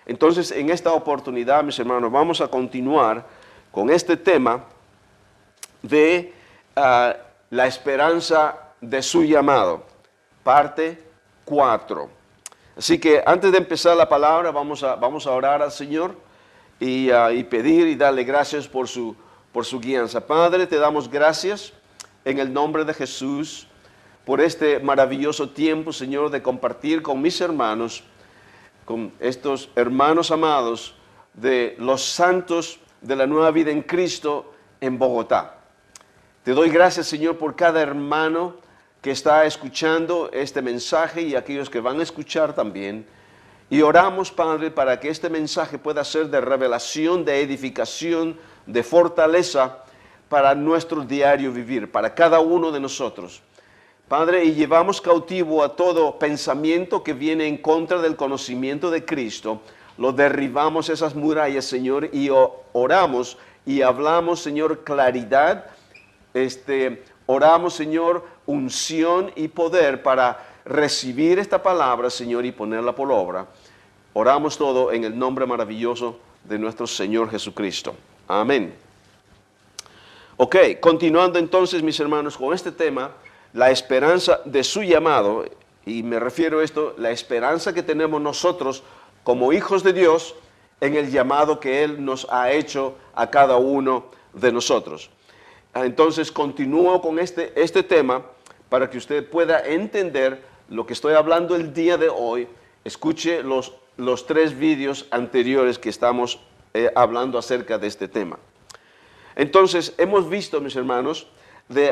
Entonces, en esta oportunidad, mis hermanos, vamos a continuar con este tema de la esperanza de su llamado, parte 4. Así que antes de empezar la palabra, vamos a orar al Señor y pedir y darle gracias por su guianza. Padre, te damos gracias en el nombre de Jesús por este maravilloso tiempo, Señor, de compartir con mis hermanos, con estos hermanos amados de los santos de la nueva vida en Cristo en Bogotá. Te doy gracias, Señor, por cada hermano que está escuchando este mensaje y aquellos que van a escuchar también. Y oramos, Padre, para que este mensaje pueda ser de revelación, de edificación, de fortaleza para nuestro diario vivir, para cada uno de nosotros. Padre, y llevamos cautivo a todo pensamiento que viene en contra del conocimiento de Cristo. Lo derribamos esas murallas, Señor, y oramos y hablamos, Señor, claridad. Oramos, Señor, unción y poder para recibir esta palabra, Señor, y ponerla por obra. Oramos todo en el nombre maravilloso de nuestro Señor Jesucristo. Amén. Ok, continuando entonces, mis hermanos, con este tema, la esperanza de su llamado, y me refiero a esto, la esperanza que tenemos nosotros como hijos de Dios en el llamado que Él nos ha hecho a cada uno de nosotros. Entonces continúo con este tema para que usted pueda entender lo que estoy hablando el día de hoy. Escuche los 3 vídeos anteriores que estamos hablando acerca de este tema. Entonces hemos visto, mis hermanos,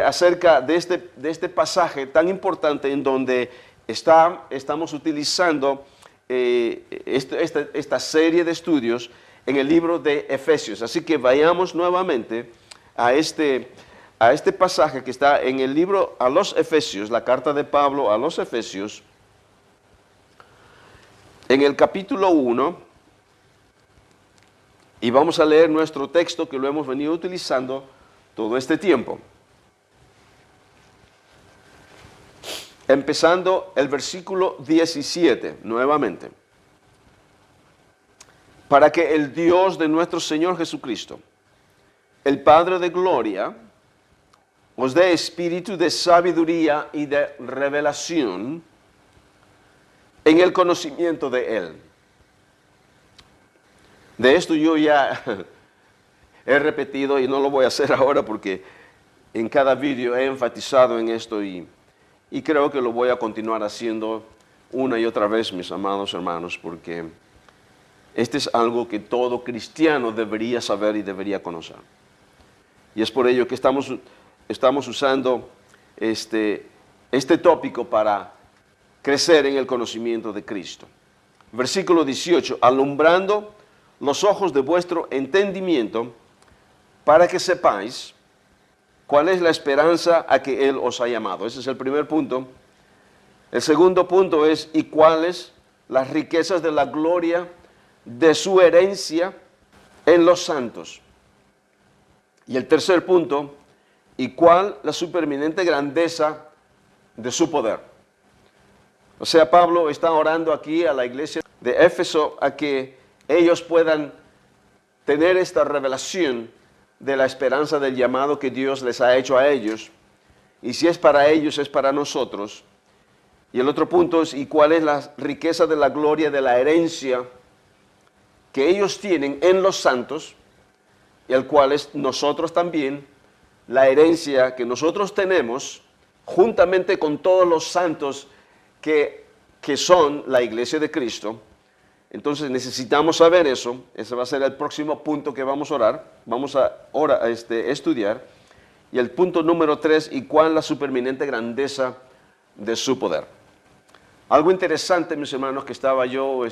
acerca de este pasaje tan importante en donde estamos utilizando esta serie de estudios en el libro de Efesios. Así que vayamos nuevamente a este pasaje que está en el libro a los Efesios, la carta de Pablo a los Efesios, en el capítulo 1, y vamos a leer nuestro texto que lo hemos venido utilizando todo este tiempo. Empezando el versículo 17, nuevamente. Para que el Dios de nuestro Señor Jesucristo, el Padre de gloria, os dé espíritu de sabiduría y de revelación en el conocimiento de Él. De esto yo ya he repetido y no lo voy a hacer ahora porque en cada vídeo he enfatizado en esto y creo que lo voy a continuar haciendo una y otra vez, mis amados hermanos, porque este es algo que todo cristiano debería saber y debería conocer. Y es por ello que estamos usando este tópico para crecer en el conocimiento de Cristo. Versículo 18, alumbrando los ojos de vuestro entendimiento para que sepáis cuál es la esperanza a que Él os ha llamado. Ese es el primer punto. El segundo punto es, y cuáles las riquezas de la gloria de su herencia en los santos. Y el tercer punto, y cuál la supereminente grandeza de su poder. O sea, Pablo está orando aquí a la iglesia de Éfeso a que ellos puedan tener esta revelación de la esperanza del llamado que Dios les ha hecho a ellos. Y si es para ellos, es para nosotros. Y el otro punto es, ¿y cuál es la riqueza de la gloria de la herencia que ellos tienen en los santos? Y el cual es nosotros también, la herencia que nosotros tenemos, juntamente con todos los santos que son la iglesia de Cristo. Entonces necesitamos saber eso. Ese va a ser el próximo punto que vamos a orar. Vamos a estudiar. Y el punto número 3, ¿y cuál la supereminente grandeza de su poder? Algo interesante, mis hermanos, que estaba yo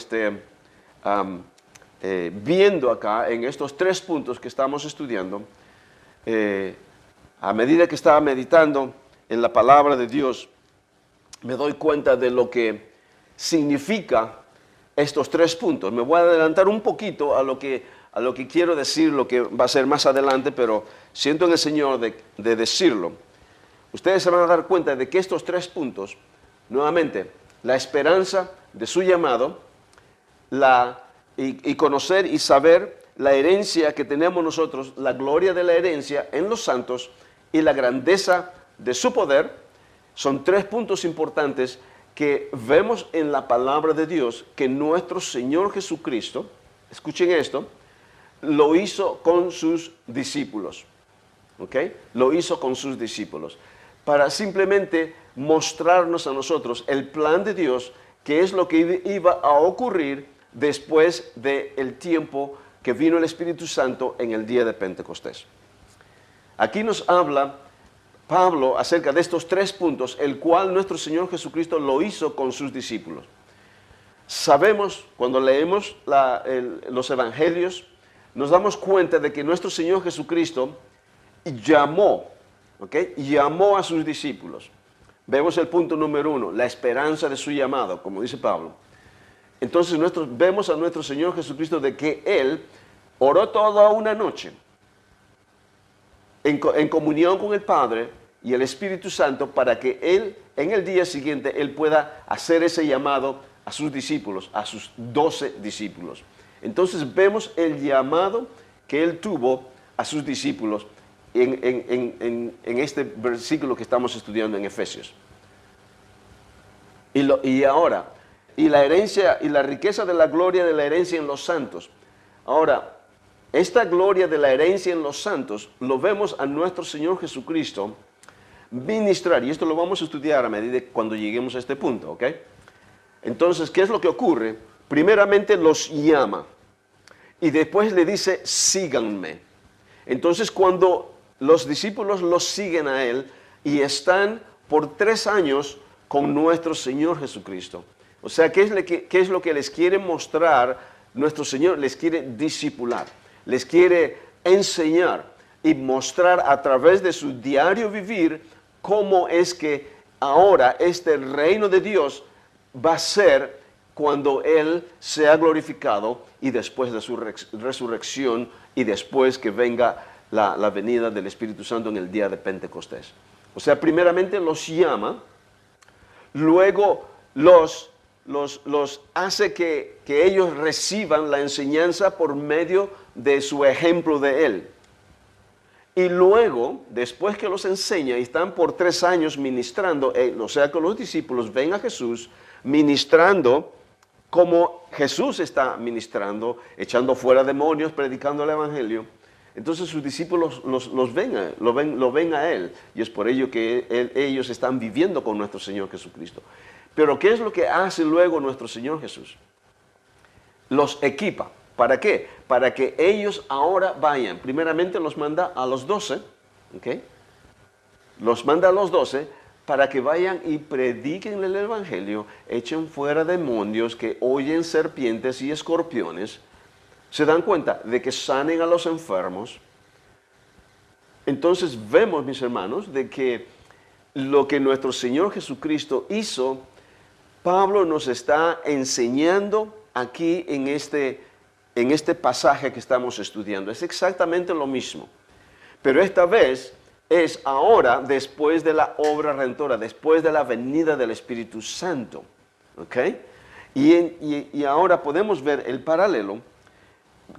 viendo acá en estos 3 puntos que estamos estudiando, a medida que estaba meditando en la palabra de Dios, me doy cuenta de lo que significa estos 3 puntos. Me voy a adelantar un poquito a lo que quiero decir, lo que va a ser más adelante, pero siento en el Señor de decirlo. Ustedes se van a dar cuenta de que estos 3 puntos, nuevamente, la esperanza de su llamado, la y conocer y saber la herencia que tenemos nosotros, la gloria de la herencia en los santos y la grandeza de su poder, son tres puntos importantes que vemos en la palabra de Dios que nuestro Señor Jesucristo, escuchen esto, lo hizo con sus discípulos. ¿Ok? Lo hizo con sus discípulos para simplemente mostrarnos a nosotros el plan de Dios, que es lo que iba a ocurrir después del tiempo que vino el Espíritu Santo en el día de Pentecostés. Aquí nos habla Pablo acerca de estos tres puntos, el cual nuestro Señor Jesucristo lo hizo con sus discípulos. Sabemos, cuando leemos los evangelios, nos damos cuenta de que nuestro Señor Jesucristo llamó a sus discípulos. Vemos el punto número 1, la esperanza de su llamado, como dice Pablo. Entonces vemos a nuestro Señor Jesucristo de que Él oró toda una noche en comunión con el Padre y el Espíritu Santo para que Él, en el día siguiente, Él pueda hacer ese llamado a sus discípulos, a sus 12 discípulos. Entonces vemos el llamado que Él tuvo a sus discípulos en este versículo que estamos estudiando en Efesios. Y ahora, y la herencia y la riqueza de la gloria de la herencia en los santos. Ahora, esta gloria de la herencia en los santos lo vemos a nuestro Señor Jesucristo ministrar, y esto lo vamos a estudiar a medida cuando lleguemos a este punto, ¿ok? Entonces, ¿qué es lo que ocurre? Primeramente los llama y después le dice, síganme. Entonces, cuando los discípulos los siguen a Él y están por 3 años con nuestro Señor Jesucristo. O sea, ¿qué es lo que les quiere mostrar nuestro Señor? Les quiere discipular, les quiere enseñar y mostrar a través de su diario vivir cómo es que ahora este reino de Dios va a ser cuando Él sea glorificado y después de su resurrección y después que venga la venida del Espíritu Santo en el día de Pentecostés. O sea, primeramente los llama, luego los hace que ellos reciban la enseñanza por medio de su ejemplo de Él. Y luego, después que los enseña y están por 3 años ministrando, o sea que los discípulos ven a Jesús ministrando como Jesús está ministrando, echando fuera demonios, predicando el Evangelio. Entonces sus discípulos lo ven a Él, y es por ello que ellos están viviendo con nuestro Señor Jesucristo. Pero ¿qué es lo que hace luego nuestro Señor Jesús? Los equipa. ¿Para qué? Para que ellos ahora vayan. Primeramente los manda a los 12, ¿ok? Los manda a los 12 para que vayan y prediquen el Evangelio, echen fuera demonios, que oyen serpientes y escorpiones. ¿Se dan cuenta? De que sanen a los enfermos. Entonces vemos, mis hermanos, de que lo que nuestro Señor Jesucristo hizo, Pablo nos está enseñando aquí en este pasaje que estamos estudiando. Es exactamente lo mismo. Pero esta vez es ahora después de la obra redentora, después de la venida del Espíritu Santo. ¿Ok? Y ahora podemos ver el paralelo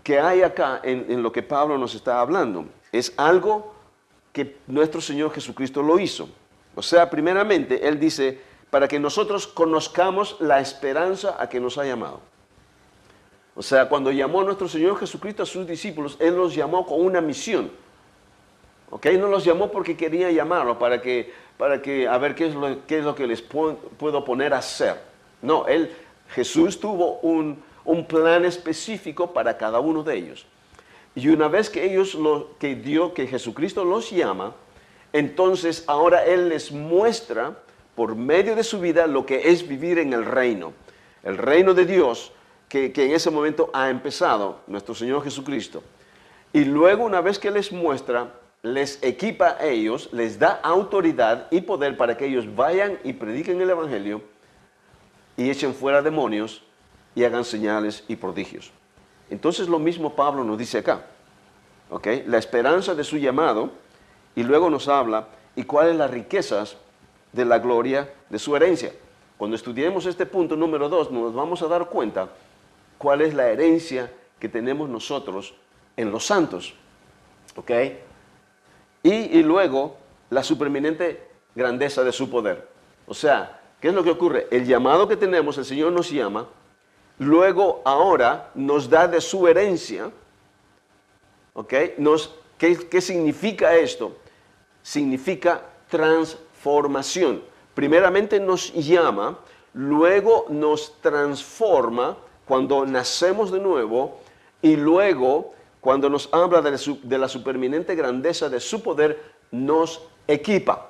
que hay acá en lo que Pablo nos está hablando. Es algo que nuestro Señor Jesucristo lo hizo. O sea, primeramente, Él dice, para que nosotros conozcamos la esperanza a que nos ha llamado. O sea, cuando llamó a nuestro Señor Jesucristo a sus discípulos, Él los llamó con una misión. ¿Ok? No los llamó porque quería llamarlos, para que a ver qué es lo que les puedo poner a hacer. No, Jesús tuvo un plan específico para cada uno de ellos. Y una vez que que Jesucristo los llama, entonces ahora Él les muestra por medio de su vida lo que es vivir en el reino de Dios, que en ese momento ha empezado nuestro Señor Jesucristo. Y luego, una vez que les muestra, les equipa a ellos, les da autoridad y poder para que ellos vayan y prediquen el Evangelio y echen fuera demonios y hagan señales y prodigios. Entonces lo mismo Pablo nos dice acá, ¿ok? La esperanza de su llamado, y luego nos habla y cuáles las riquezas de la gloria de su herencia. Cuando estudiemos este punto número 2, nos vamos a dar cuenta cuál es la herencia que tenemos nosotros en los santos. ¿Ok? Y luego, la supereminente grandeza de su poder. O sea, ¿qué es lo que ocurre? El llamado que tenemos, el Señor nos llama, luego ahora nos da de su herencia. ¿Ok? ¿Qué significa esto? Significa transformación. Primeramente nos llama, luego nos transforma cuando nacemos de nuevo y luego cuando nos habla de la supereminente grandeza de su poder, nos equipa.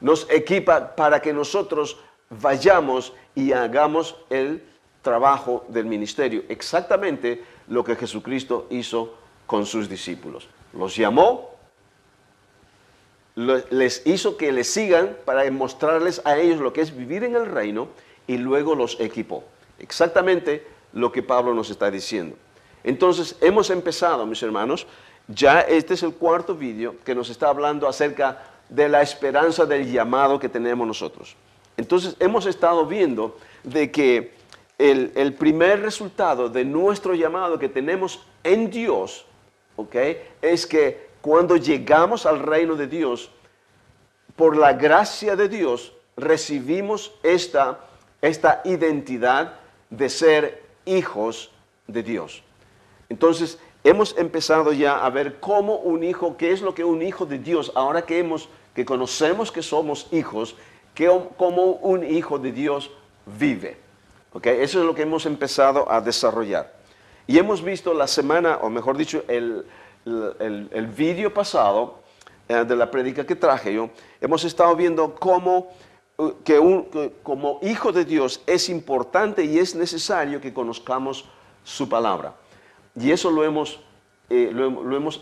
Nos equipa para que nosotros vayamos y hagamos el trabajo del ministerio. Exactamente lo que Jesucristo hizo con sus discípulos. Los llamó, les hizo que le sigan para mostrarles a ellos lo que es vivir en el reino y luego los equipó. Exactamente lo que Pablo nos está diciendo. Entonces, hemos empezado, mis hermanos, ya este es el cuarto vídeo que nos está hablando acerca de la esperanza del llamado que tenemos nosotros. Entonces, hemos estado viendo de que el primer resultado de nuestro llamado que tenemos en Dios, ¿ok?, es que cuando llegamos al reino de Dios, por la gracia de Dios, recibimos esta identidad de ser hijos de Dios. Entonces, hemos empezado ya a ver cómo un hijo, qué es lo que un hijo de Dios, ahora que conocemos que somos hijos, cómo un hijo de Dios vive. ¿Okay? Eso es lo que hemos empezado a desarrollar. Y hemos visto la semana, o mejor dicho, el vídeo pasado de la prédica que traje yo, hemos estado viendo cómo como hijo de Dios es importante y es necesario que conozcamos su palabra. Y eso lo hemos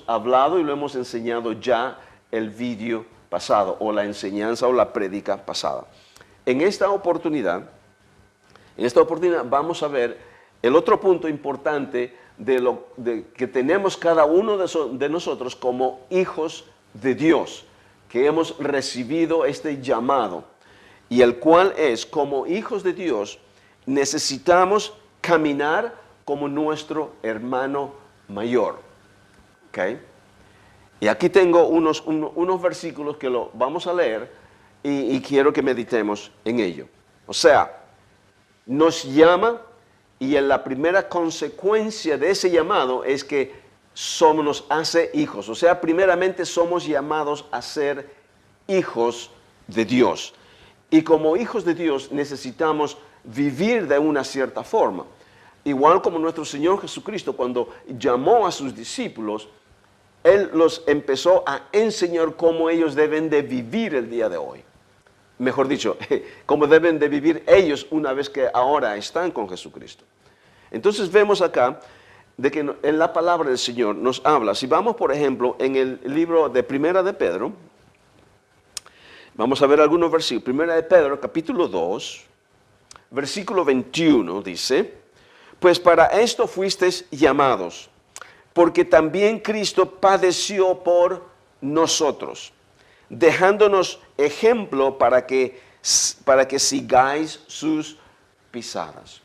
hablado y lo hemos enseñado ya el vídeo pasado, o la enseñanza o la prédica pasada. En esta oportunidad vamos a ver el otro punto importante que tenemos cada uno de nosotros como hijos de Dios, que hemos recibido este llamado, y el cual es, como hijos de Dios, necesitamos caminar como nuestro hermano mayor. ¿Okay? Y aquí tengo unos versículos que lo vamos a leer y quiero que meditemos en ello. O sea, nos llama, y en la primera consecuencia de ese llamado es que nos hace hijos. O sea, primeramente somos llamados a ser hijos de Dios. Y como hijos de Dios necesitamos vivir de una cierta forma. Igual como nuestro Señor Jesucristo, cuando llamó a sus discípulos, Él los empezó a enseñar cómo ellos deben de vivir el día de hoy. Mejor dicho, cómo deben de vivir ellos una vez que ahora están con Jesucristo. Entonces vemos acá de que en la palabra del Señor nos habla. Si vamos, por ejemplo, en el libro de Primera de Pedro, vamos a ver algunos versículos. Primera de Pedro, capítulo 2, versículo 21, dice: pues para esto fuisteis llamados, porque también Cristo padeció por nosotros, dejándonos ejemplo para que sigáis sus pisadas.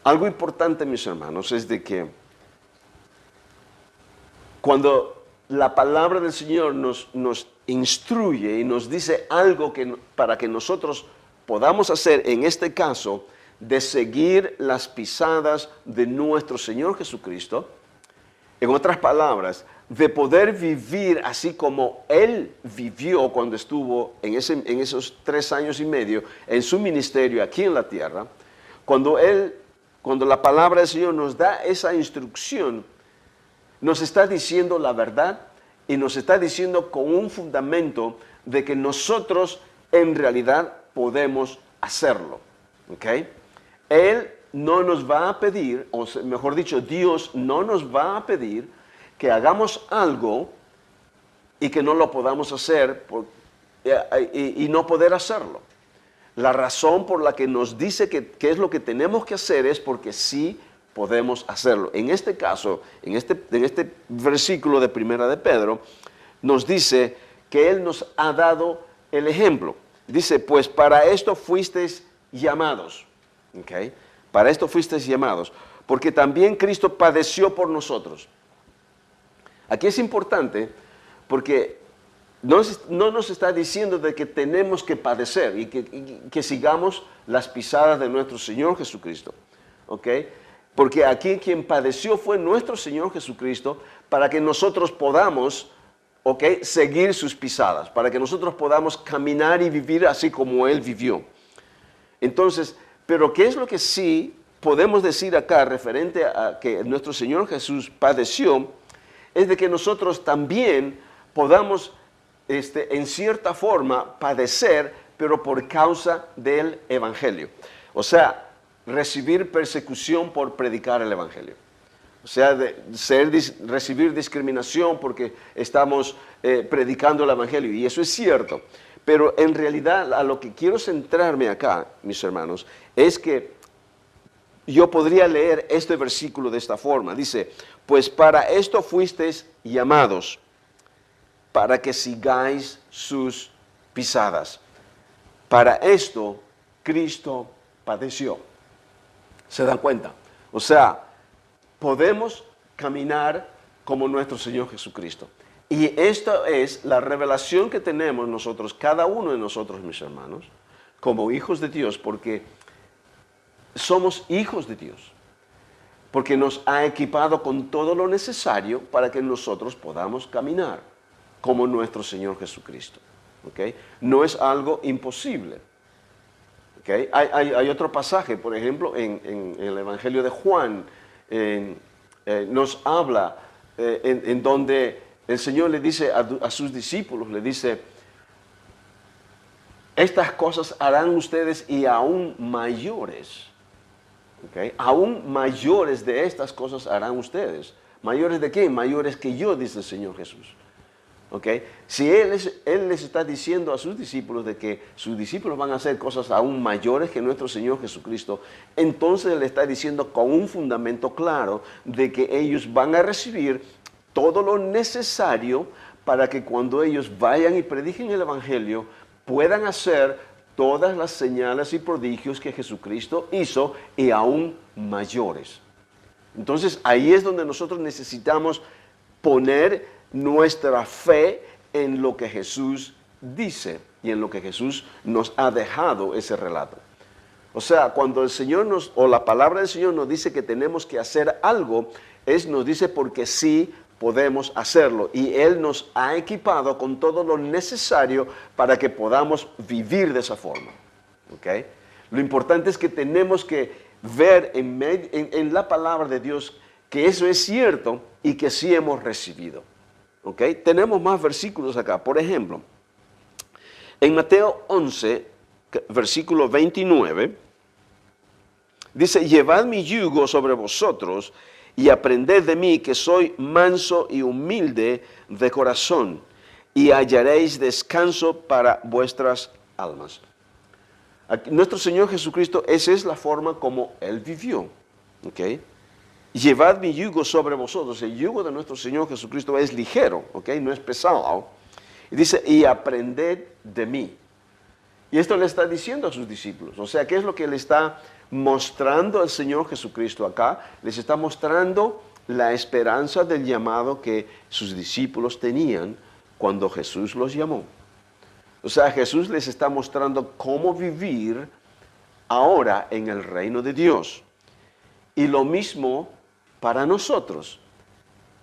Algo importante, mis hermanos, es de que cuando la palabra del Señor nos instruye y nos dice algo para que nosotros podamos hacer, en este caso, de seguir las pisadas de nuestro Señor Jesucristo, en otras palabras, de poder vivir así como Él vivió cuando estuvo en esos 3 años y medio en su ministerio aquí en la tierra, cuando la palabra del Señor nos da esa instrucción, nos está diciendo la verdad y nos está diciendo con un fundamento de que nosotros en realidad podemos hacerlo. ¿Ok? Él no nos va a pedir, o mejor dicho, Dios no nos va a pedir que hagamos algo y que no lo podamos hacer y no poder hacerlo. La razón por la que nos dice que es lo que tenemos que hacer es porque sí podemos hacerlo. En este caso, en este versículo de Primera de Pedro, nos dice que Él nos ha dado el ejemplo. Dice, pues para esto fuisteis llamados. ¿Okay? Para esto fuisteis llamados, porque también Cristo padeció por nosotros. Aquí es importante porque no nos está diciendo de que tenemos que padecer y que sigamos las pisadas de nuestro Señor Jesucristo. ¿Ok? Porque aquí quien padeció fue nuestro Señor Jesucristo para que nosotros podamos, ¿ok?, seguir sus pisadas, para que nosotros podamos caminar y vivir así como Él vivió. Entonces, pero ¿qué es lo que sí podemos decir acá referente a que nuestro Señor Jesús padeció? Es de que nosotros también podamos, en cierta forma, padecer, pero por causa del Evangelio. O sea, recibir persecución por predicar el Evangelio. O sea, recibir discriminación porque estamos predicando el Evangelio. Y eso es cierto. Pero en realidad a lo que quiero centrarme acá, mis hermanos, es que yo podría leer este versículo de esta forma. Dice, pues para esto fuisteis llamados, para que sigáis sus pisadas. Para esto Cristo padeció. ¿Se dan cuenta? O sea, podemos caminar como nuestro Señor Jesucristo. Y esta es la revelación que tenemos nosotros, cada uno de nosotros, mis hermanos, como hijos de Dios, porque somos hijos de Dios. Porque nos ha equipado con todo lo necesario para que nosotros podamos caminar como nuestro Señor Jesucristo. ¿Okay? No es algo imposible. ¿Okay? Hay otro pasaje, por ejemplo, en el Evangelio de Juan, nos habla en donde el Señor le dice a sus discípulos, le dice, estas cosas harán ustedes y aún mayores. ¿Okay? Aún mayores de estas cosas harán ustedes. ¿Mayores de qué? Mayores que yo, dice el Señor Jesús. ¿Okay? Si Él les está diciendo a sus discípulos de que sus discípulos van a hacer cosas aún mayores que nuestro Señor Jesucristo, entonces Él está diciendo con un fundamento claro de que ellos van a recibir todo lo necesario para que cuando ellos vayan y prediquen el Evangelio puedan hacer todas las señales y prodigios que Jesucristo hizo y aún mayores. Entonces ahí es donde nosotros necesitamos poner nuestra fe en lo que Jesús dice y en lo que Jesús nos ha dejado ese relato. O sea, cuando el Señor o la palabra del Señor nos dice que tenemos que hacer algo, nos dice porque sí podemos hacerlo. Y Él nos ha equipado con todo lo necesario para que podamos vivir de esa forma. ¿Okay? Lo importante es que tenemos que ver en la palabra de Dios que eso es cierto y que sí hemos recibido. ¿Okay? Tenemos más versículos acá. Por ejemplo, en Mateo 11, versículo 29, dice, llevad mi yugo sobre vosotros y aprended de mí que soy manso y humilde de corazón, y hallaréis descanso para vuestras almas. Aquí, nuestro Señor Jesucristo, esa es la forma como Él vivió. ¿Okay? Llevad mi yugo sobre vosotros. El yugo de nuestro Señor Jesucristo es ligero, ¿okay? No es pesado. Y dice, y aprended de mí. Y esto le está diciendo a sus discípulos. O sea, ¿qué es lo que le está mostrando el Señor Jesucristo acá? Les está mostrando la esperanza del llamado que sus discípulos tenían cuando Jesús los llamó. O sea, Jesús les está mostrando cómo vivir ahora en el reino de Dios. Y lo mismo para nosotros.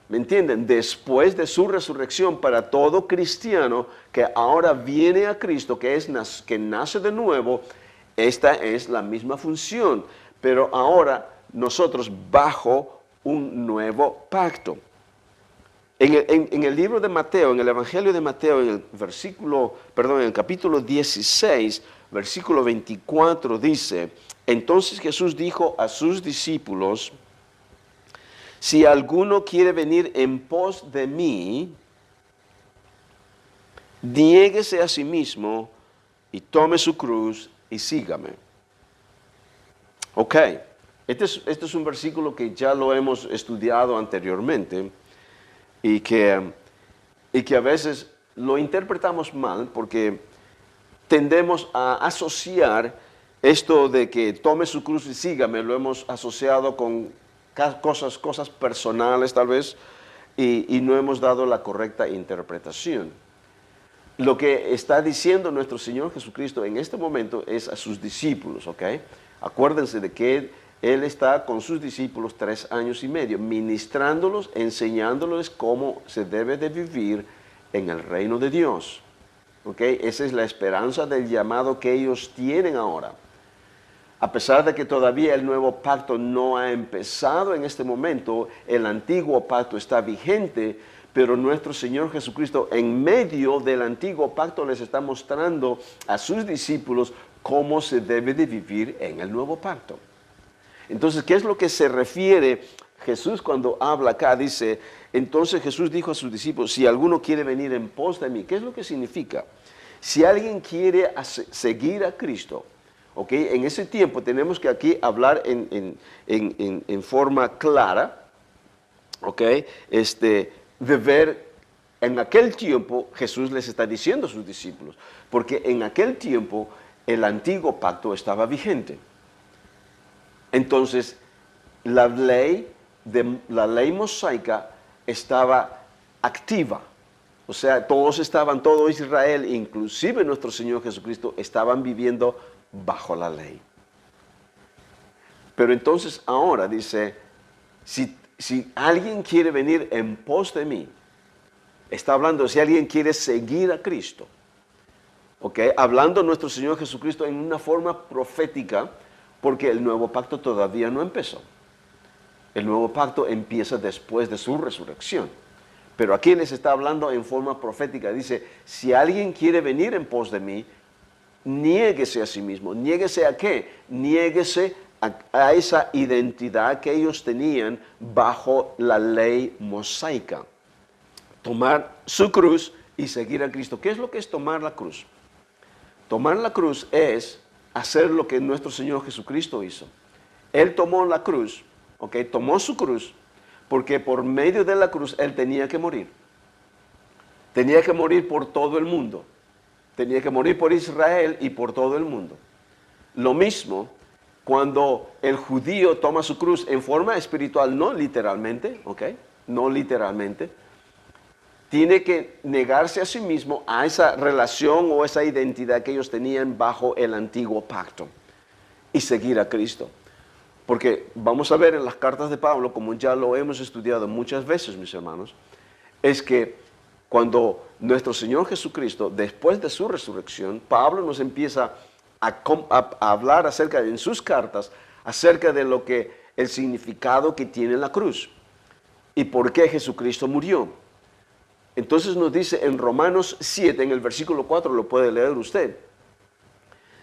¿Me entienden? Después de su resurrección, para todo cristiano que ahora viene a Cristo, que nace de nuevo, esta es la misma función. Pero ahora nosotros bajo un nuevo pacto. En el libro de Mateo, en el Evangelio de Mateo, en el capítulo 16, versículo 24 dice, entonces Jesús dijo a sus discípulos, si alguno quiere venir en pos de mí, niéguese a sí mismo y tome su cruz y sígame. Ok, este es un versículo que ya lo hemos estudiado anteriormente y que a veces lo interpretamos mal porque tendemos a asociar esto de que tome su cruz y sígame lo hemos asociado con cosas personales tal vez y no hemos dado la correcta interpretación. Lo que está diciendo nuestro Señor Jesucristo en este momento es a sus discípulos, ¿ok? Acuérdense de que Él está con sus discípulos 3 años y medio, ministrándolos, enseñándoles cómo se debe de vivir en el reino de Dios, ¿ok? Esa es la esperanza del llamado que ellos tienen ahora. A pesar de que todavía el nuevo pacto no ha empezado en este momento, el antiguo pacto está vigente, pero nuestro Señor Jesucristo en medio del antiguo pacto les está mostrando a sus discípulos cómo se debe de vivir en el nuevo pacto. Entonces, ¿qué es lo que se refiere Jesús cuando habla acá? Dice, entonces Jesús dijo a sus discípulos, si alguno quiere venir en pos de mí, ¿qué es lo que significa? Si alguien quiere seguir a Cristo, ¿ok? En ese tiempo tenemos que aquí hablar en forma clara, ¿ok? De ver, en aquel tiempo Jesús les está diciendo a sus discípulos, porque en aquel tiempo el antiguo pacto estaba vigente. Entonces, la ley mosaica estaba activa. O sea, todo Israel, inclusive nuestro Señor Jesucristo, estaban viviendo bajo la ley. Pero entonces ahora dice, si alguien quiere venir en pos de mí, está hablando si alguien quiere seguir a Cristo, ¿ok? Hablando nuestro Señor Jesucristo en una forma profética, porque el nuevo pacto todavía no empezó. El nuevo pacto empieza después de su resurrección. Pero aquí les está hablando en forma profética. Dice, si alguien quiere venir en pos de mí, niéguese a sí mismo. ¿Niéguese a qué? Niéguese a esa identidad que ellos tenían bajo la ley mosaica. Tomar su cruz y seguir a Cristo. ¿Qué es lo que es tomar la cruz? Tomar la cruz es hacer lo que nuestro Señor Jesucristo hizo. Él tomó la cruz, ¿ok? Tomó su cruz, porque por medio de la cruz Él tenía que morir. Tenía que morir por todo el mundo. Tenía que morir por Israel y por todo el mundo. Lo mismo cuando el judío toma su cruz en forma espiritual, no literalmente, ¿ok? No literalmente. Tiene que negarse a sí mismo a esa relación o esa identidad que ellos tenían bajo el antiguo pacto y seguir a Cristo. Porque vamos a ver en las cartas de Pablo, como ya lo hemos estudiado muchas veces, mis hermanos, es que cuando nuestro Señor Jesucristo, después de su resurrección, Pablo nos empieza a hablar acerca, en sus cartas, acerca de lo que el significado que tiene la cruz y por qué Jesucristo murió. Entonces nos dice en Romanos 7, en el versículo 4, lo puede leer usted,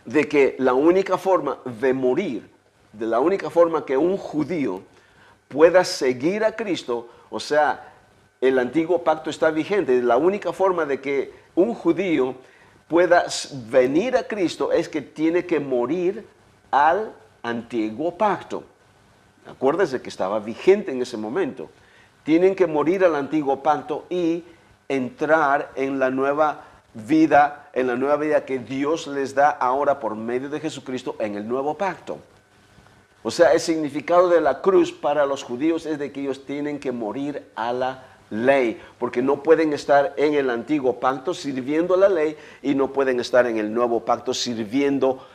de que la única forma de morir, de la única forma que un judío pueda seguir a Cristo, o sea, el antiguo pacto está vigente, la única forma de que un judío pueda venir a Cristo es que tiene que morir al antiguo pacto. Acuérdense que estaba vigente en ese momento. Tienen que morir al antiguo pacto y entrar en la nueva vida, que Dios les da ahora por medio de Jesucristo en el nuevo pacto. O sea, el significado de la cruz para los judíos es de que ellos tienen que morir a la ley, porque no pueden estar en el antiguo pacto sirviendo a la ley y no pueden estar en el nuevo pacto sirviendo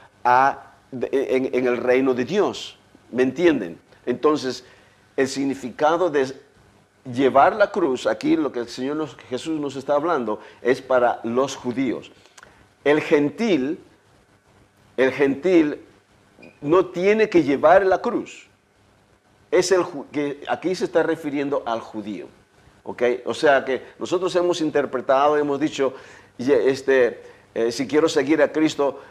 en el reino de Dios. ¿Me entienden? Entonces, el significado de llevar la cruz, aquí lo que el Señor Jesús nos está hablando, es para los judíos. El gentil no tiene que llevar la cruz. Que aquí se está refiriendo al judío. ¿Okay? O sea que nosotros hemos interpretado, hemos dicho, si quiero seguir a Cristo,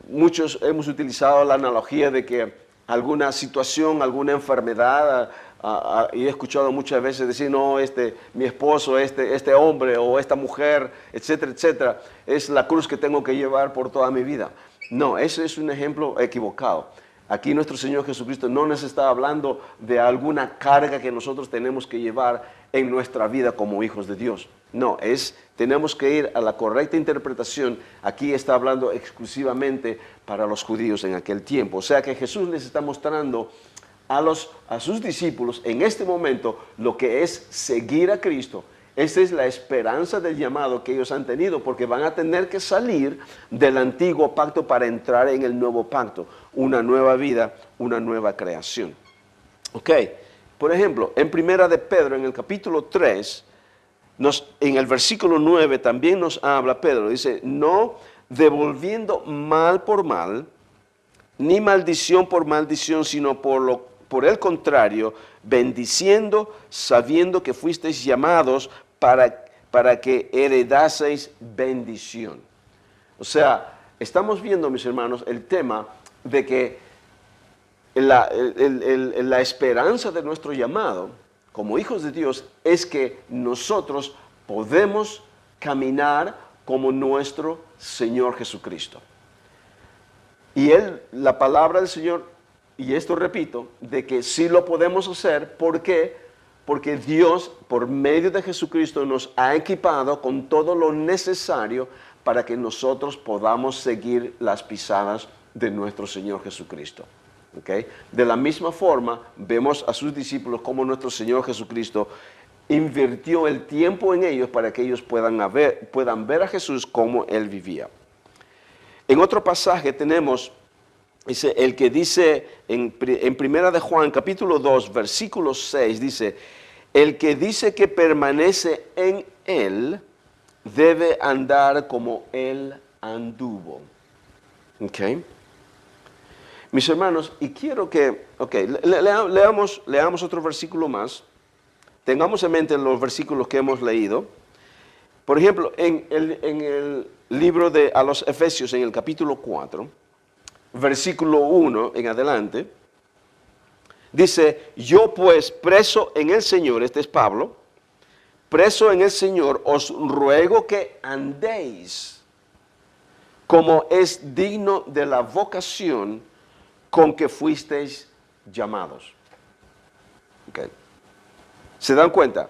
muchos hemos utilizado la analogía de que alguna situación, alguna enfermedad, y he escuchado muchas veces decir, no, mi esposo, este hombre o esta mujer, etcétera, etcétera, es la cruz que tengo que llevar por toda mi vida. No, ese es un ejemplo equivocado. Aquí nuestro Señor Jesucristo no nos está hablando de alguna carga que nosotros tenemos que llevar en nuestra vida como hijos de Dios. No, tenemos que ir a la correcta interpretación. Aquí está hablando exclusivamente para los judíos en aquel tiempo. O sea que Jesús les está mostrando a sus discípulos en este momento lo que es seguir a Cristo. Esa es la esperanza del llamado que ellos han tenido, porque van a tener que salir del antiguo pacto para entrar en el nuevo pacto, una nueva vida, una nueva creación. Ok, por ejemplo, en Primera de Pedro, en el capítulo 3, en el versículo 9 también nos habla Pedro, dice, no devolviendo mal por mal, ni maldición por maldición, sino por el contrario, bendiciendo, sabiendo que fuisteis llamados para que heredaseis bendición. O sea, estamos viendo, mis hermanos, el tema de que la esperanza de nuestro llamado como hijos de Dios es que nosotros podemos caminar como nuestro Señor Jesucristo. Y la palabra del Señor, y esto repito, de que sí lo podemos hacer. ¿Por qué? Porque Dios, por medio de Jesucristo, nos ha equipado con todo lo necesario para que nosotros podamos seguir las pisadas de nuestro Señor Jesucristo. ¿Okay? De la misma forma, vemos a sus discípulos como nuestro Señor Jesucristo invirtió el tiempo en ellos para que ellos puedan ver a Jesús como Él vivía. En otro pasaje tenemos el que dice en Primera de Juan, capítulo 2, versículo 6, dice, el que dice que permanece en Él debe andar como Él anduvo. ¿Ok? Mis hermanos, y quiero que, leamos otro versículo más. Tengamos en mente los versículos que hemos leído. Por ejemplo, en el libro a los Efesios, en el capítulo 4, versículo 1 en adelante, dice, yo pues preso en el Señor, este es Pablo, preso en el Señor, os ruego que andéis como es digno de la vocación con que fuisteis llamados. Okay. ¿Se dan cuenta?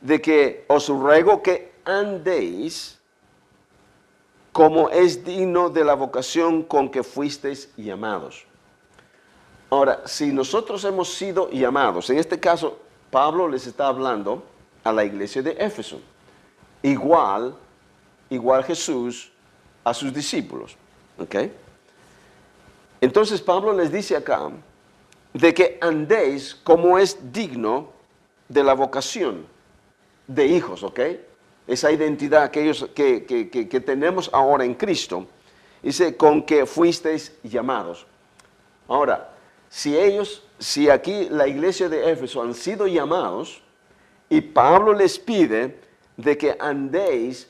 De que os ruego que andéis como es digno de la vocación con que fuisteis llamados. Ahora, si nosotros hemos sido llamados, en este caso, Pablo les está hablando a la iglesia de Éfeso. Igual Jesús a sus discípulos. ¿Ok? Entonces Pablo les dice acá de que andéis como es digno de la vocación de hijos, ¿ok? Esa identidad que tenemos ahora en Cristo, dice, con que fuisteis llamados. Ahora, si aquí la iglesia de Éfeso han sido llamados, y Pablo les pide de que andéis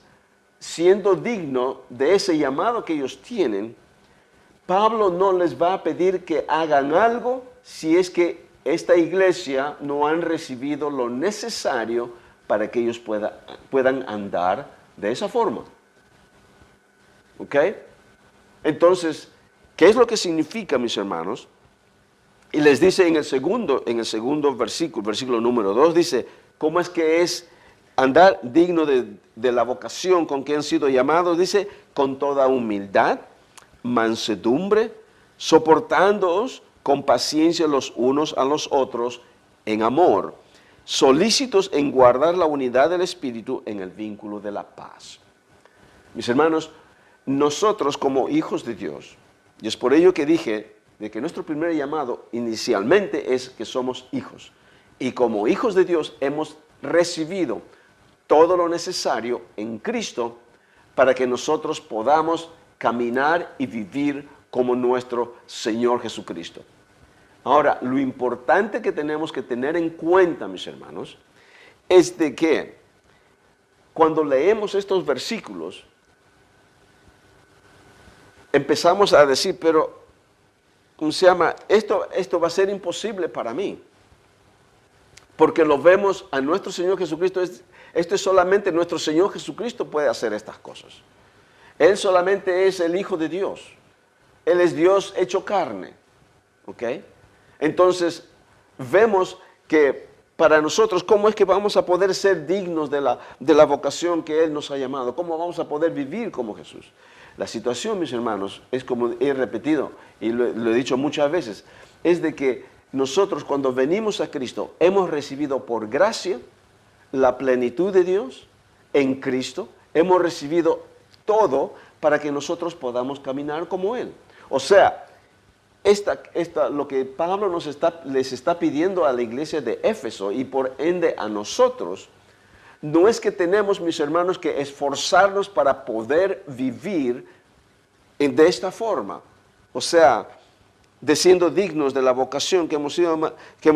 siendo digno de ese llamado que ellos tienen, Pablo no les va a pedir que hagan algo si es que esta iglesia no han recibido lo necesario para que ellos puedan andar de esa forma. ¿Ok? Entonces, ¿qué es lo que significa, mis hermanos? Y les dice en el segundo versículo número 2, dice, ¿cómo es que es andar digno de la vocación con que han sido llamados? Dice, con toda humildad, mansedumbre, soportándoos con paciencia los unos a los otros en amor, solícitos en guardar la unidad del Espíritu en el vínculo de la paz. Mis hermanos, nosotros como hijos de Dios, y es por ello que dije de que nuestro primer llamado inicialmente es que somos hijos, y como hijos de Dios hemos recibido todo lo necesario en Cristo para que nosotros podamos caminar y vivir como nuestro Señor Jesucristo. Ahora, lo importante que tenemos que tener en cuenta, mis hermanos, es de que cuando leemos estos versículos, empezamos a decir, pero, ¿cómo se llama? Esto va a ser imposible para mí. Porque lo vemos a nuestro Señor Jesucristo, esto es solamente nuestro Señor Jesucristo puede hacer estas cosas. Él solamente es el Hijo de Dios. Él es Dios hecho carne. ¿ok? Entonces, vemos que para nosotros, ¿cómo es que vamos a poder ser dignos de la vocación que Él nos ha llamado? ¿Cómo vamos a poder vivir como Jesús? La situación, mis hermanos, es como he repetido y lo he dicho muchas veces, es de que nosotros cuando venimos a Cristo hemos recibido por gracia la plenitud de Dios en Cristo, hemos recibido todo para que nosotros podamos caminar como Él. O sea, lo que Pablo les está pidiendo a la iglesia de Éfeso y por ende a nosotros, no es que tenemos, mis hermanos, que esforzarnos para poder vivir de esta forma. O sea, de siendo dignos de la vocación que hemos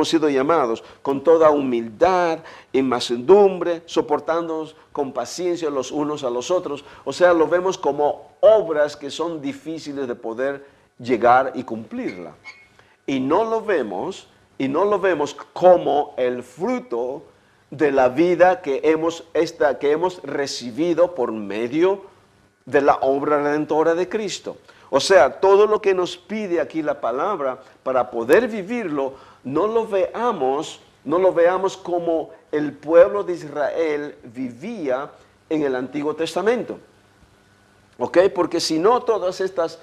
sido llamados, con toda humildad y mansedumbre, soportándonos con paciencia los unos a los otros. O sea, lo vemos como obras que son difíciles de poder llegar y cumplirla. Y no lo vemos como el fruto de la vida que hemos recibido por medio de la obra redentora de Cristo. O sea, todo lo que nos pide aquí la palabra para poder vivirlo, no lo veamos como el pueblo de Israel vivía en el Antiguo Testamento. ¿Ok? Porque si no, todas estas,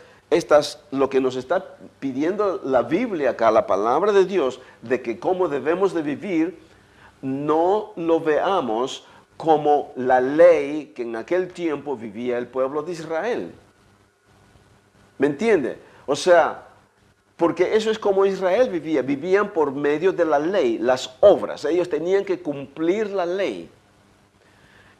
lo que nos está pidiendo la Biblia acá, la palabra de Dios, de que cómo debemos de vivir, no lo veamos como la ley que en aquel tiempo vivía el pueblo de Israel. ¿Me entiende? O sea, porque eso es como Israel vivía. Vivían por medio de la ley, las obras. Ellos tenían que cumplir la ley.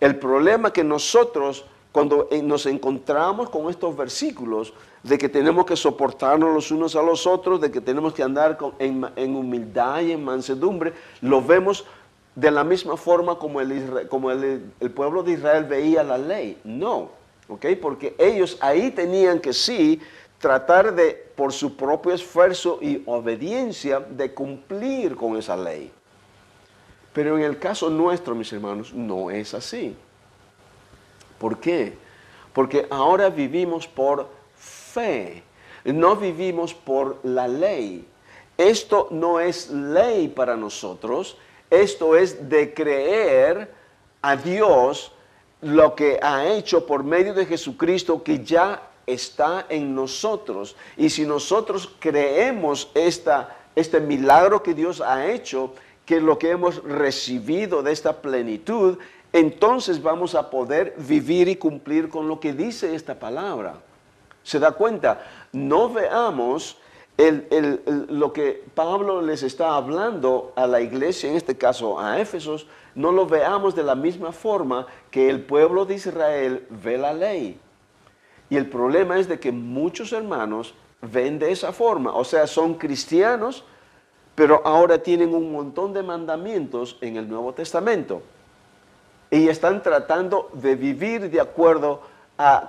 El problema que nosotros, cuando nos encontramos con estos versículos, de que tenemos que soportarnos los unos a los otros, de que tenemos que andar en humildad y en mansedumbre, lo vemos de la misma forma como el pueblo de Israel veía la ley. No. ¿Okay? Porque ellos ahí tenían que sí tratar de, por su propio esfuerzo y obediencia, de cumplir con esa ley. Pero en el caso nuestro, mis hermanos, no es así. ¿Por qué? Porque ahora vivimos por fe, no vivimos por la ley. Esto no es ley para nosotros, esto es de creer a Dios lo que ha hecho por medio de Jesucristo, que ya está en nosotros. Y si nosotros creemos este milagro que Dios ha hecho, que lo que hemos recibido de esta plenitud, entonces vamos a poder vivir y cumplir con lo que dice esta palabra. ¿Se da cuenta? No veamos lo que Pablo les está hablando a la iglesia, en este caso a Éfesos, no lo veamos de la misma forma que el pueblo de Israel ve la ley. Y el problema es de que muchos hermanos ven de esa forma. O sea, son cristianos, pero ahora tienen un montón de mandamientos en el Nuevo Testamento. Y están tratando de vivir de acuerdo a,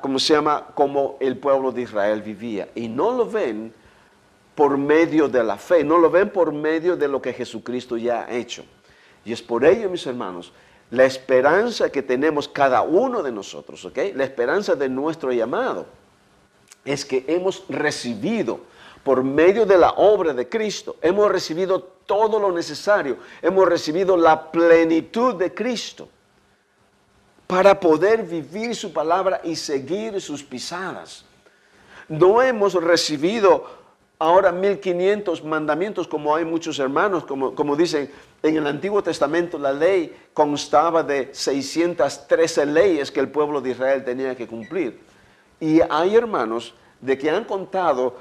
como el pueblo de Israel vivía. Y no lo ven por medio de la fe, no lo ven por medio de lo que Jesucristo ya ha hecho. Y es por ello, mis hermanos, la esperanza que tenemos cada uno de nosotros, ¿ok? La esperanza de nuestro llamado es que hemos recibido por medio de la obra de Cristo, hemos recibido todo lo necesario, hemos recibido la plenitud de Cristo para poder vivir su palabra y seguir sus pisadas. No hemos recibido ahora 1500 mandamientos, como hay muchos hermanos, como dicen, en el Antiguo Testamento la ley constaba de 613 leyes que el pueblo de Israel tenía que cumplir. Y hay hermanos de que han contado,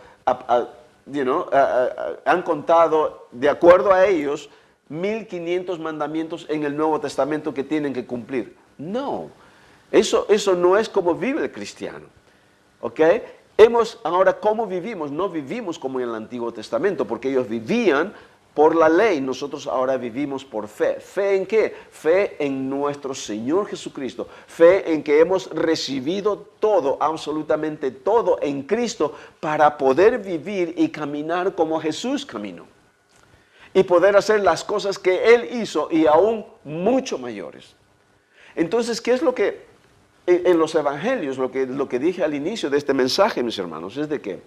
han contado de acuerdo a ellos 1500 mandamientos en el Nuevo Testamento que tienen que cumplir. No, eso no es como vive el cristiano, ¿ok? Ahora, ¿cómo vivimos? No vivimos como en el Antiguo Testamento, porque ellos vivían por la ley, nosotros ahora vivimos por fe. ¿Fe en qué? Fe en nuestro Señor Jesucristo. Fe en que hemos recibido todo, absolutamente todo en Cristo para poder vivir y caminar como Jesús caminó. Y poder hacer las cosas que Él hizo y aún mucho mayores. Entonces, ¿qué es lo que en los evangelios, lo que dije al inicio de este mensaje, mis hermanos, es de que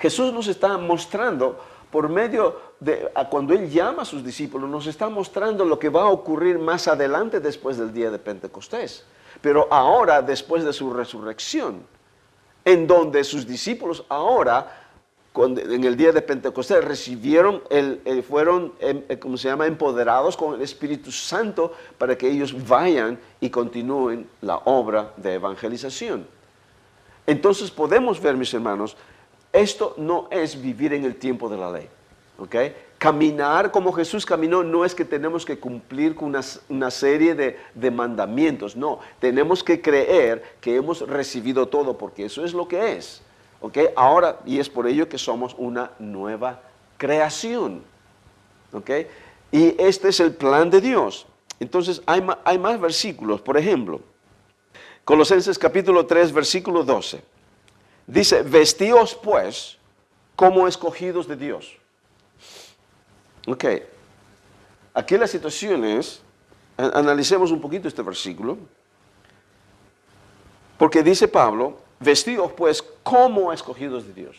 Jesús nos está mostrando por medio de, cuando Él llama a sus discípulos, nos está mostrando lo que va a ocurrir más adelante después del día de Pentecostés. Pero ahora, después de su resurrección, en donde sus discípulos ahora, en el día de Pentecostés, recibieron, fueron, ¿cómo se llama?, empoderados con el Espíritu Santo para que ellos vayan y continúen la obra de evangelización. Entonces podemos ver, mis hermanos, esto no es vivir en el tiempo de la ley, ¿ok? Caminar como Jesús caminó no es que tenemos que cumplir con una serie de mandamientos, no. Tenemos que creer que hemos recibido todo, porque eso es lo que es, ¿ok? Ahora, y es por ello que somos una nueva creación, ¿ok? Y este es el plan de Dios. Entonces, hay más versículos. Por ejemplo, Colosenses capítulo 3, versículo 12. Dice, vestíos pues como escogidos de Dios. Ok, aquí la situación es, analicemos un poquito este versículo, porque dice Pablo, vestíos pues como escogidos de Dios.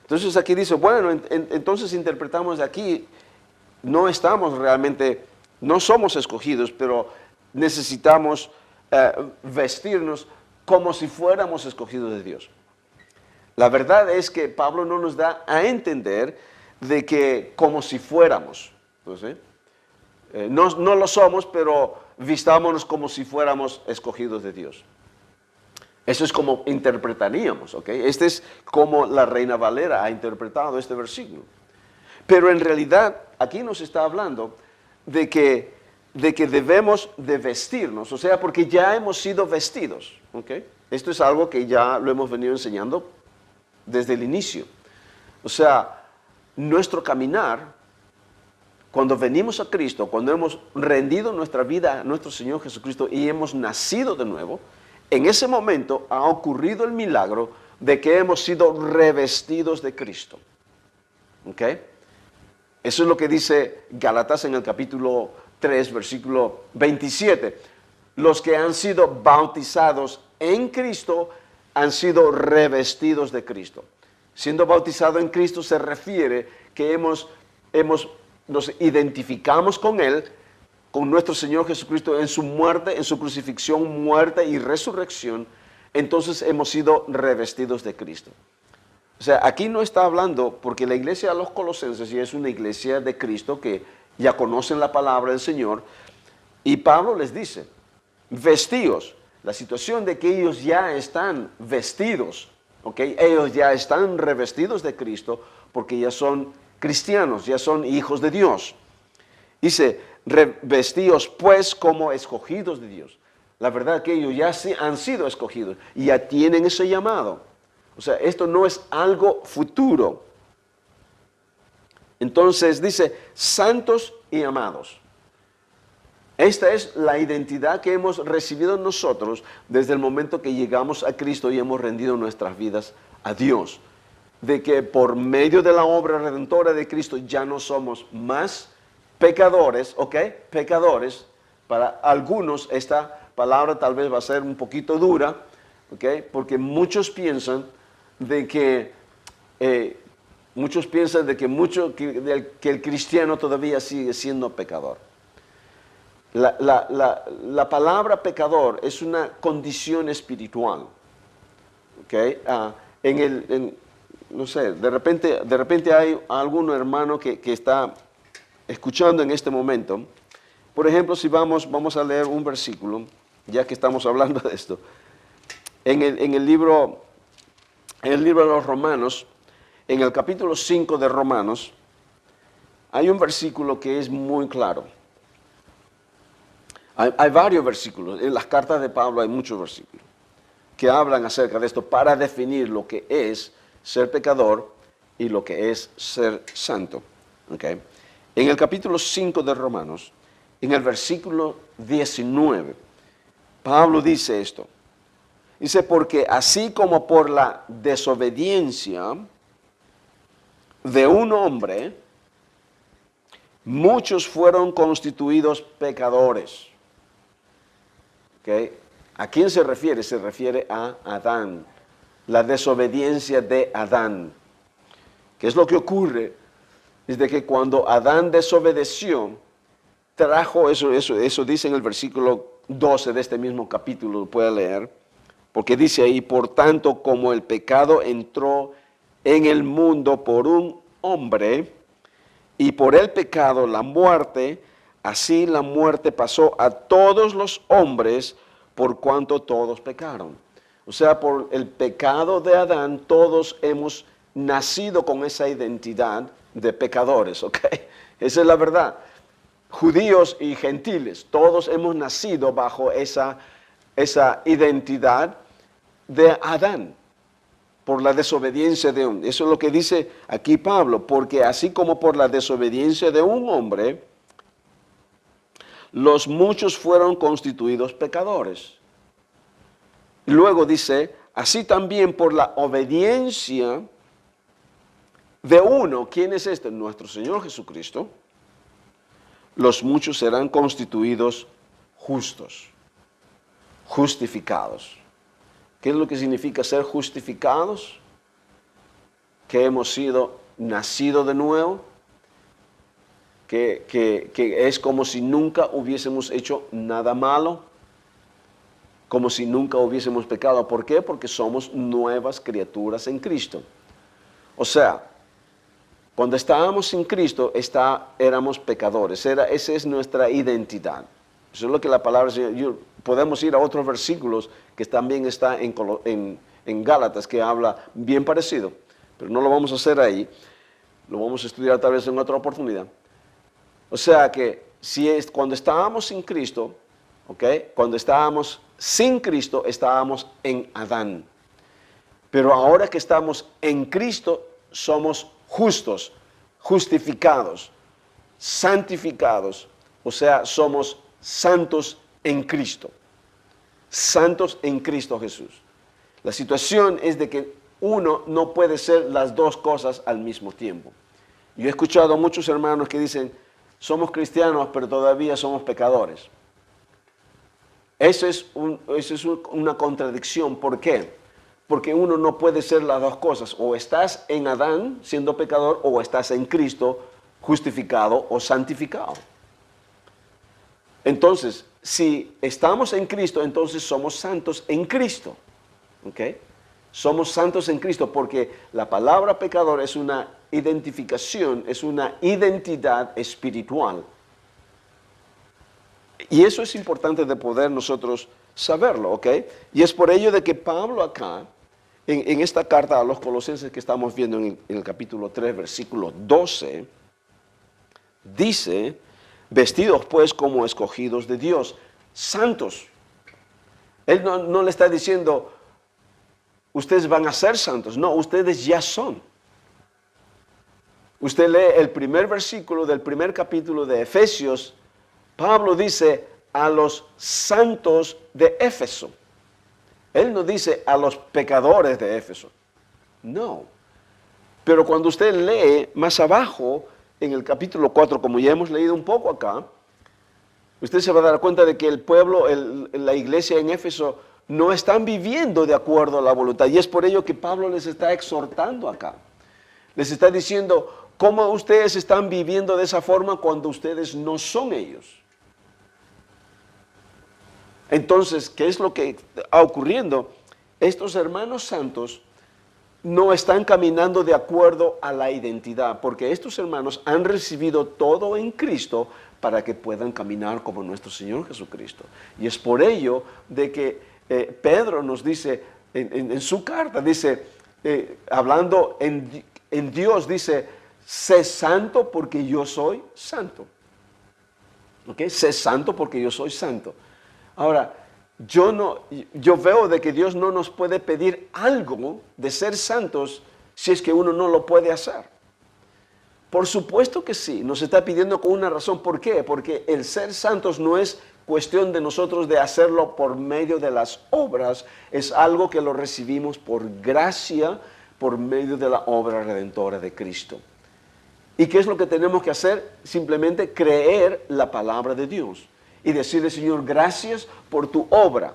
Entonces aquí dice, bueno, entonces interpretamos de aquí, no estamos realmente, no somos escogidos, pero necesitamos vestirnos como si fuéramos escogidos de Dios. La verdad es que Pablo no nos da a entender de que como si fuéramos, ¿no sé? No lo somos, pero vistámonos como si fuéramos escogidos de Dios. Eso es como interpretaríamos, ¿ok? Este es como la Reina Valera ha interpretado este versículo. Pero en realidad aquí nos está hablando de que debemos de vestirnos, o sea, porque ya hemos sido vestidos, ¿ok? Esto es algo que ya lo hemos venido enseñando desde el inicio. O sea, nuestro caminar, cuando venimos a Cristo, cuando hemos rendido nuestra vida a nuestro Señor Jesucristo y hemos nacido de nuevo, en ese momento ha ocurrido el milagro de que hemos sido revestidos de Cristo. ¿Ok? Eso es lo que dice Gálatas en el capítulo 3, versículo 27. Los que han sido bautizados en Cristo han sido revestidos de Cristo. Siendo bautizado en Cristo se refiere que nos identificamos con Él, con nuestro Señor Jesucristo en su muerte, en su crucifixión, muerte y resurrección. Entonces hemos sido revestidos de Cristo. O sea, aquí no está hablando, porque la iglesia de los Colosenses ya es una iglesia de Cristo que ya conocen la palabra del Señor. Y Pablo les dice, vestíos. La situación de que ellos ya están vestidos, ¿ok? Ellos ya están revestidos de Cristo porque ya son cristianos, ya son hijos de Dios. Dice, vestíos pues como escogidos de Dios. La verdad que ellos ya han sido escogidos y ya tienen ese llamado. O sea, esto no es algo futuro. Entonces dice, santos y amados. Esta es la identidad que hemos recibido nosotros desde el momento que llegamos a Cristo y hemos rendido nuestras vidas a Dios. De que por medio de la obra redentora de Cristo ya no somos más pecadores, ¿ok? Pecadores. Para algunos esta palabra tal vez va a ser un poquito dura, ¿ok? Porque muchos piensan de que que el cristiano todavía sigue siendo pecador. La palabra pecador es una condición espiritual. ¿Okay? No sé, de repente hay algún hermano que está escuchando en este momento. Por ejemplo, si vamos a leer un versículo, ya que estamos hablando de esto. En el libro de los Romanos, en el capítulo 5 de Romanos, hay un versículo que es muy claro. Hay varios versículos, en las cartas de Pablo hay muchos versículos que hablan acerca de esto para definir lo que es ser pecador y lo que es ser santo. ¿Okay? En el capítulo 5 de Romanos, en el versículo 19, Pablo dice esto. Dice, porque así como por la desobediencia de un hombre, muchos fueron constituidos pecadores. ¿Okay? ¿A quién se refiere? Se refiere a Adán. la desobediencia de Adán. ¿Qué es lo que ocurre? Es de que cuando Adán desobedeció, trajo eso dice en el versículo 12 de este mismo capítulo, lo puede leer, porque dice ahí, por tanto, como el pecado entró en el mundo por un hombre, y por el pecado la muerte, así la muerte pasó a todos los hombres, por cuanto todos pecaron. O sea, por el pecado de Adán, todos hemos nacido con esa identidad de pecadores, ¿ok? Esa es la verdad. Judíos y gentiles, todos hemos nacido bajo esa identidad de Adán, por la desobediencia de un. Eso es lo que dice aquí Pablo, porque así como por la desobediencia de un hombre, los muchos fueron constituidos pecadores. Luego dice, así también por la obediencia de uno. ¿Quién es este? Nuestro Señor Jesucristo. Los muchos serán constituidos justos, justificados. ¿Qué es lo que significa ser justificados? Que hemos sido nacidos de nuevo, que es como si nunca hubiésemos hecho nada malo, como si nunca hubiésemos pecado. ¿Por qué? Porque somos nuevas criaturas en Cristo. O sea, cuando estábamos sin Cristo, éramos pecadores. Esa es nuestra identidad. Eso es lo que la palabra del Señor. Podemos ir a otros versículos que también está en Gálatas, que habla bien parecido, pero no lo vamos a hacer ahí. Lo vamos a estudiar tal vez en otra oportunidad. O sea que cuando estábamos sin Cristo, ¿okay? Cuando estábamos sin Cristo, estábamos en Adán. Pero ahora que estamos en Cristo, somos justos, justificados, santificados. O sea, somos santos en Cristo. Santos en Cristo Jesús. La situación es de que uno no puede ser las dos cosas al mismo tiempo. Yo he escuchado a muchos hermanos que dicen, somos cristianos, pero todavía somos pecadores. Eso es una contradicción. ¿Por qué? Porque uno no puede ser las dos cosas. O estás en Adán siendo pecador, o estás en Cristo justificado o santificado. Entonces, si estamos en Cristo, entonces somos santos en Cristo. ¿Ok? Somos santos en Cristo porque la palabra pecador es una identificación, es una identidad espiritual. Y eso es importante de poder nosotros saberlo, ¿ok? Y es por ello de que Pablo acá, en esta carta a los Colosenses que estamos viendo en el capítulo 3, versículo 12, dice, vestidos pues como escogidos de Dios, santos. Él no le está diciendo, ustedes van a ser santos. No, ustedes ya son. Usted lee el primer versículo del primer capítulo de Efesios. Pablo dice a los santos de Éfeso. Él no dice a los pecadores de Éfeso. No. Pero cuando usted lee más abajo, en el capítulo 4, como ya hemos leído un poco acá, usted se va a dar cuenta de que el pueblo, la iglesia en Éfeso, no están viviendo de acuerdo a la voluntad. Y es por ello que Pablo les está exhortando acá. Les está diciendo, ¿cómo ustedes están viviendo de esa forma cuando ustedes no son ellos? Entonces, ¿qué es lo que está ocurriendo? Estos hermanos santos no están caminando de acuerdo a la identidad, porque estos hermanos han recibido todo en Cristo para que puedan caminar como nuestro Señor Jesucristo. Y es por ello de que Pedro nos dice en su carta, dice, hablando en Dios, dice, sé santo porque yo soy santo. ¿Ok? Sé santo porque yo soy santo. Ahora, yo veo de que Dios no nos puede pedir algo de ser santos si es que uno no lo puede hacer. Por supuesto que sí, nos está pidiendo con una razón. ¿Por qué? Porque el ser santos no es cuestión de nosotros de hacerlo por medio de las obras, es algo que lo recibimos por gracia, por medio de la obra redentora de Cristo. ¿Y qué es lo que tenemos que hacer? Simplemente creer la palabra de Dios y decirle, Señor, gracias por tu obra.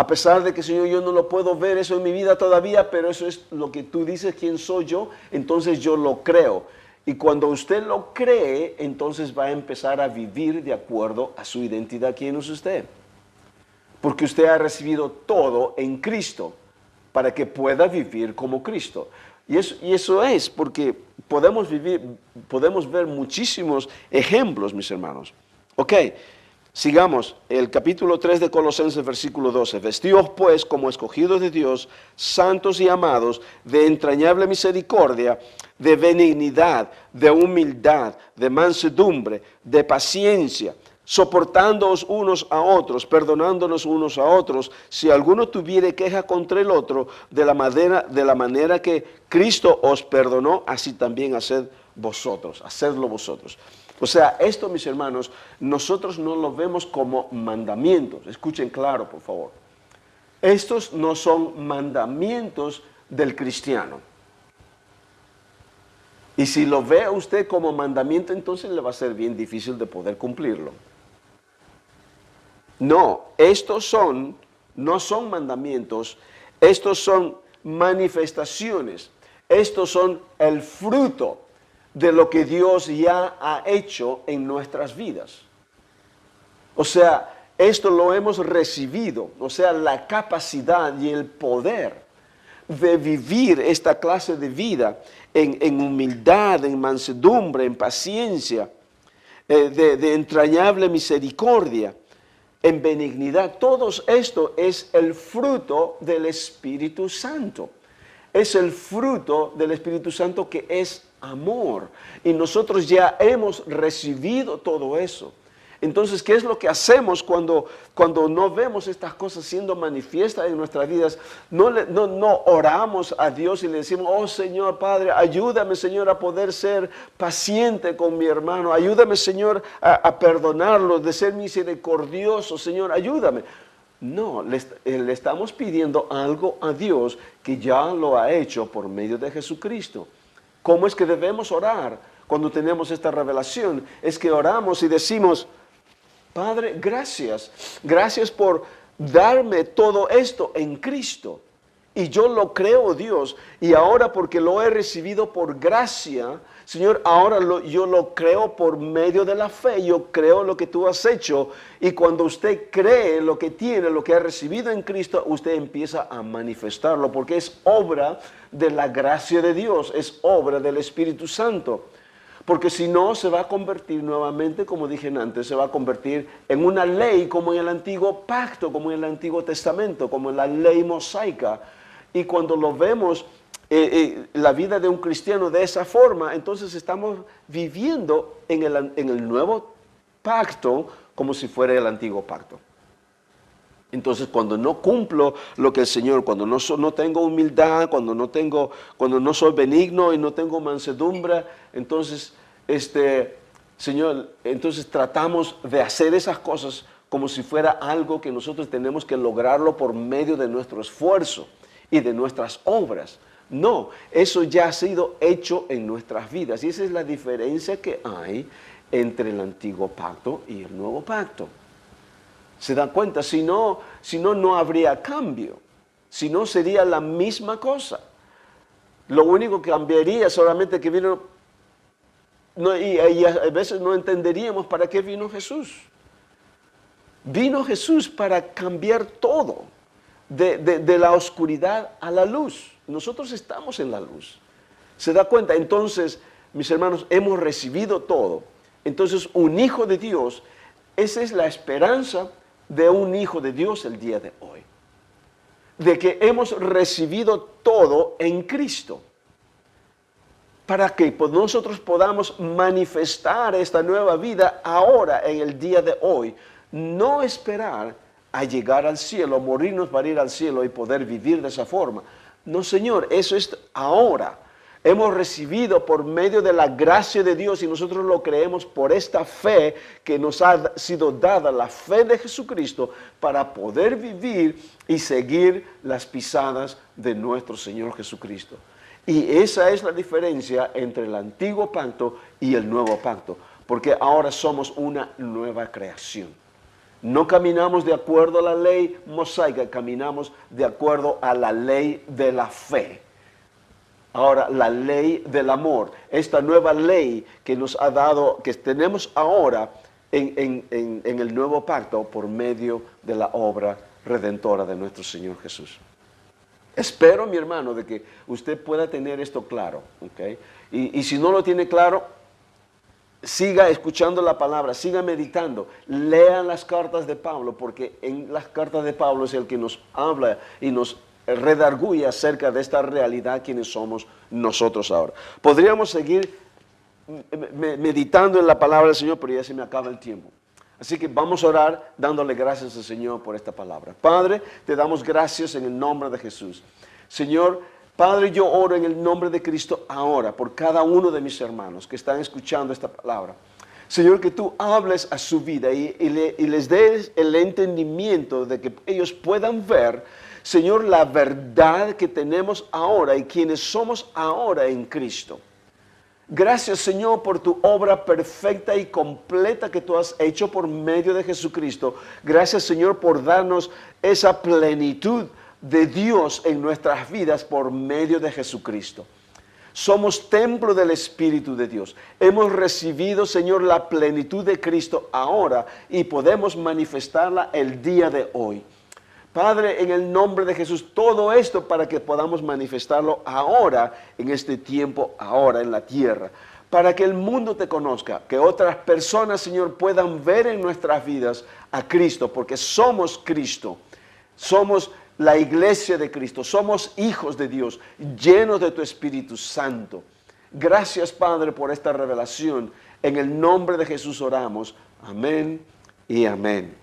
A pesar de que, Señor, yo no lo puedo ver eso en mi vida todavía, pero eso es lo que tú dices, quién soy yo, entonces yo lo creo. Y cuando usted lo cree, entonces va a empezar a vivir de acuerdo a su identidad, quién es usted. Porque usted ha recibido todo en Cristo para que pueda vivir como Cristo. Y eso es porque podemos ver muchísimos ejemplos, mis hermanos. Ok, sigamos, el capítulo 3 de Colosenses, versículo 12. Vestíos pues como escogidos de Dios, santos y amados, de entrañable misericordia, de benignidad, de humildad, de mansedumbre, de paciencia, soportándoos unos a otros, perdonándonos unos a otros, si alguno tuviere queja contra el otro, de la manera que Cristo os perdonó, así también hacedlo vosotros. O sea, esto, mis hermanos, nosotros no lo vemos como mandamientos. Escuchen claro, por favor. Estos no son mandamientos del cristiano. Y si lo ve usted como mandamiento, entonces le va a ser bien difícil de poder cumplirlo. No, no son mandamientos, estos son manifestaciones, estos son el fruto de lo que Dios ya ha hecho en nuestras vidas. O sea, esto lo hemos recibido, o sea, la capacidad y el poder de vivir esta clase de vida en humildad, en mansedumbre, en paciencia, de entrañable misericordia, en benignidad. Todo esto es el fruto del Espíritu Santo. Es el fruto del Espíritu Santo que es amor. Y nosotros ya hemos recibido todo eso. Entonces, ¿qué es lo que hacemos cuando no vemos estas cosas siendo manifiestas en nuestras vidas? No oramos a Dios y le decimos, oh Señor Padre, ayúdame Señor a poder ser paciente con mi hermano. Ayúdame Señor a perdonarlo, de ser misericordioso. Señor, ayúdame. No, le estamos pidiendo algo a Dios que ya lo ha hecho por medio de Jesucristo. ¿Cómo es que debemos orar cuando tenemos esta revelación? Es que oramos y decimos, Padre, gracias por darme todo esto en Cristo. Y yo lo creo, Dios, y ahora porque lo he recibido por gracia, Señor, ahora yo lo creo por medio de la fe, yo creo lo que tú has hecho, y cuando usted cree lo que tiene, lo que ha recibido en Cristo, usted empieza a manifestarlo, porque es obra de la gracia de Dios, es obra del Espíritu Santo. Porque si no, se va a convertir nuevamente, como dije antes, se va a convertir en una ley como en el Antiguo Pacto, como en el Antiguo Testamento, como en la ley mosaica. Y cuando lo vemos, la vida de un cristiano de esa forma, entonces estamos viviendo en el Nuevo Pacto como si fuera el Antiguo Pacto. Entonces, cuando no cumplo lo que el Señor, cuando no tengo humildad, cuando no soy benigno y no tengo mansedumbre, entonces, Señor, entonces tratamos de hacer esas cosas como si fuera algo que nosotros tenemos que lograrlo por medio de nuestro esfuerzo y de nuestras obras. No, eso ya ha sido hecho en nuestras vidas. Y esa es la diferencia que hay entre el Antiguo Pacto y el Nuevo Pacto. ¿Se dan cuenta? Si no habría cambio. Si no, sería la misma cosa. Lo único que cambiaría solamente que vino, y a veces no entenderíamos para qué vino Jesús. Vino Jesús para cambiar todo, de la oscuridad a la luz. Nosotros estamos en la luz. ¿Se da cuenta? Entonces, mis hermanos, hemos recibido todo. Entonces, un hijo de Dios, esa es la esperanza de un hijo de Dios el día de hoy. De que hemos recibido todo en Cristo. Para que nosotros podamos manifestar esta nueva vida ahora, en el día de hoy. No esperar a llegar al cielo, morirnos para ir al cielo y poder vivir de esa forma. No, Señor, eso es ahora. Hemos recibido por medio de la gracia de Dios y nosotros lo creemos por esta fe que nos ha sido dada, la fe de Jesucristo, para poder vivir y seguir las pisadas de nuestro Señor Jesucristo. Y esa es la diferencia entre el Antiguo Pacto y el Nuevo Pacto, porque ahora somos una nueva creación. No caminamos de acuerdo a la ley mosaica, caminamos de acuerdo a la ley de la fe. Ahora, la ley del amor, esta nueva ley que nos ha dado, que tenemos ahora en el nuevo pacto por medio de la obra redentora de nuestro Señor Jesús. Espero, mi hermano, de que usted pueda tener esto claro, ¿ok? Y si no lo tiene claro, siga escuchando la palabra, siga meditando, lean las cartas de Pablo, porque en las cartas de Pablo es el que nos habla y nos redarguye acerca de esta realidad quienes somos nosotros ahora. Podríamos seguir meditando en la palabra del Señor, pero ya se me acaba el tiempo. Así que vamos a orar dándole gracias al Señor por esta palabra. Padre, te damos gracias en el nombre de Jesús. Señor, Padre, yo oro en el nombre de Cristo ahora por cada uno de mis hermanos que están escuchando esta palabra. Señor, que tú hables a su vida y les des el entendimiento de que ellos puedan ver, Señor, la verdad que tenemos ahora y quienes somos ahora en Cristo. Gracias, Señor, por tu obra perfecta y completa que tú has hecho por medio de Jesucristo. Gracias, Señor, por darnos esa plenitud de Dios en nuestras vidas por medio de Jesucristo. Somos templo del Espíritu de Dios. Hemos recibido, Señor, la plenitud de Cristo ahora y podemos manifestarla el día de hoy. Padre, en el nombre de Jesús, todo esto para que podamos manifestarlo ahora, en este tiempo, ahora en la tierra, para que el mundo te conozca, que otras personas, Señor, puedan ver en nuestras vidas a Cristo, porque somos Cristo, somos la iglesia de Cristo, somos hijos de Dios, llenos de tu Espíritu Santo. Gracias, Padre, por esta revelación. En el nombre de Jesús oramos. Amén y amén.